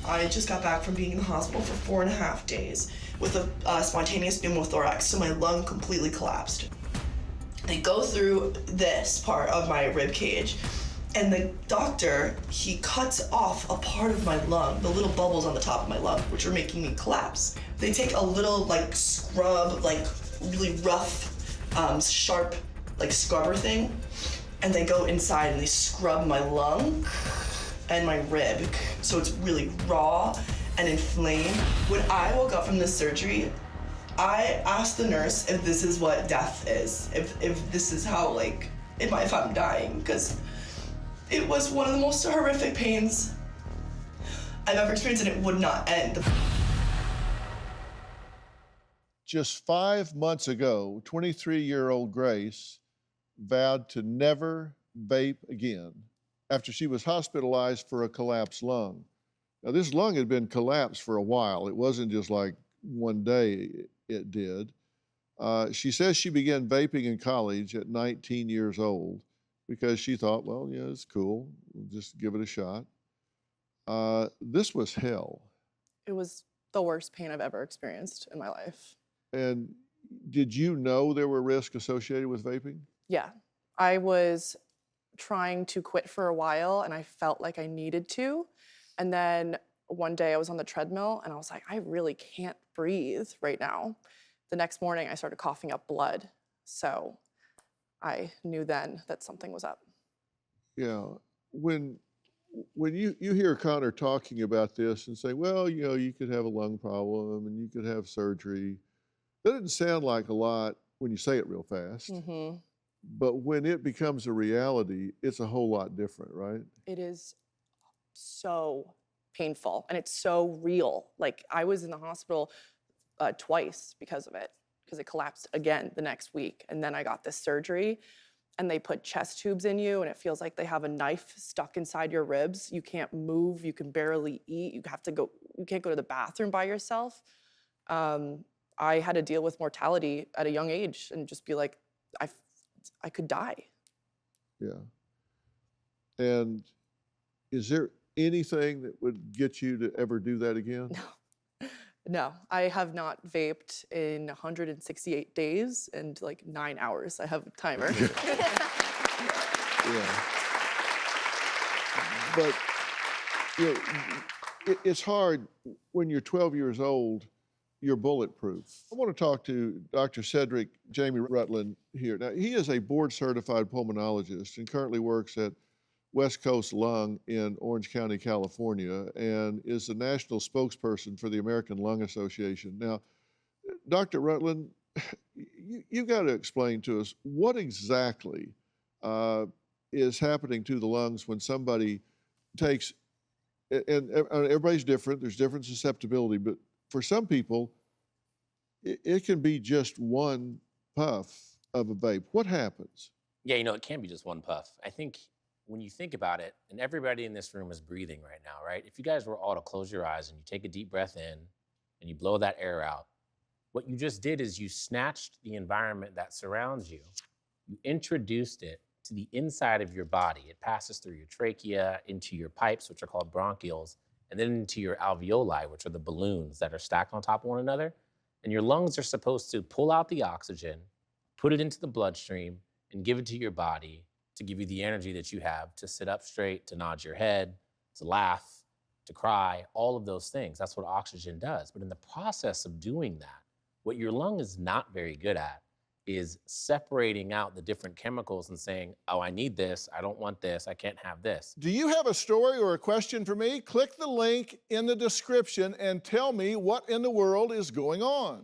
I just got back from being in the hospital for 4.5 days with a spontaneous pneumothorax, so my lung completely collapsed. They go through this part of my rib cage, and the doctor, he cuts off a part of my lung, the little bubbles on the top of my lung, which are making me collapse. They take a little like scrub, like really rough, sharp, like scrubber thing, and they go inside and they scrub my lung and my rib, so it's really raw and inflamed. When I woke up from this surgery, I asked the nurse if this is what death is, if this is how, like, if I'm dying, because it was one of the most horrific pains I've ever experienced, and it would not end. Just 5 months ago, 23-year-old Grace vowed to never vape again after she was hospitalized for a collapsed lung. Now, this lung had been collapsed for a while. It wasn't just like one day it did. She says she began vaping in college at 19 years old because she thought, well, yeah, it's cool. We'll just give it a shot. This was hell. It was the worst pain I've ever experienced in my life. And did you know there were risks associated with vaping? Yeah, I was trying to quit for a while and I felt like I needed to. And then one day I was on the treadmill and I was like, I really can't breathe right now. The next morning I started coughing up blood. So I knew then that something was up. Yeah, when you hear Connor talking about this and say, well, you know, you could have a lung problem and you could have surgery, that doesn't sound like a lot when you say it real fast. Mm-hmm. But when it becomes a reality, it's a whole lot different, right? It is so painful and it's so real. Like I was in the hospital twice because of it, because it collapsed again the next week. And then I got this surgery and they put chest tubes in you and it feels like they have a knife stuck inside your ribs. You can't move, you can barely eat, you can't go to the bathroom by yourself. I had to deal with mortality at a young age and just be like, I could die. Yeah. And is there anything that would get you to ever do that again? No, I have not vaped in 168 days and like 9 hours. I have a timer. Yeah. But you know, it's hard when you're 12 years old. You're bulletproof. I want to talk to Dr. Cedric Jamie Rutland here. Now, he is a board-certified pulmonologist and currently works at West Coast Lung in Orange County, California, and is the national spokesperson for the American Lung Association. Now, Dr. Rutland, you've got to explain to us what exactly is happening to the lungs when somebody takes, and everybody's different, there's different susceptibility, but for some people, it can be just one puff of a vape. What happens? Yeah, you know, it can be just one puff. I think when you think about it, and everybody in this room is breathing right now, right? If you guys were all to close your eyes and you take a deep breath in and you blow that air out, what you just did is you snatched the environment that surrounds you, you introduced it to the inside of your body. It passes through your trachea, into your pipes, which are called bronchioles, and then into your alveoli, which are the balloons that are stacked on top of one another. And your lungs are supposed to pull out the oxygen, put it into the bloodstream, and give it to your body to give you the energy that you have to sit up straight, to nod your head, to laugh, to cry, all of those things. That's what oxygen does. But in the process of doing that, what your lung is not very good at is separating out the different chemicals and saying, oh, I need this, I don't want this, I can't have this. Do you have a story or a question for me? Click the link in the description and tell me what in the world is going on.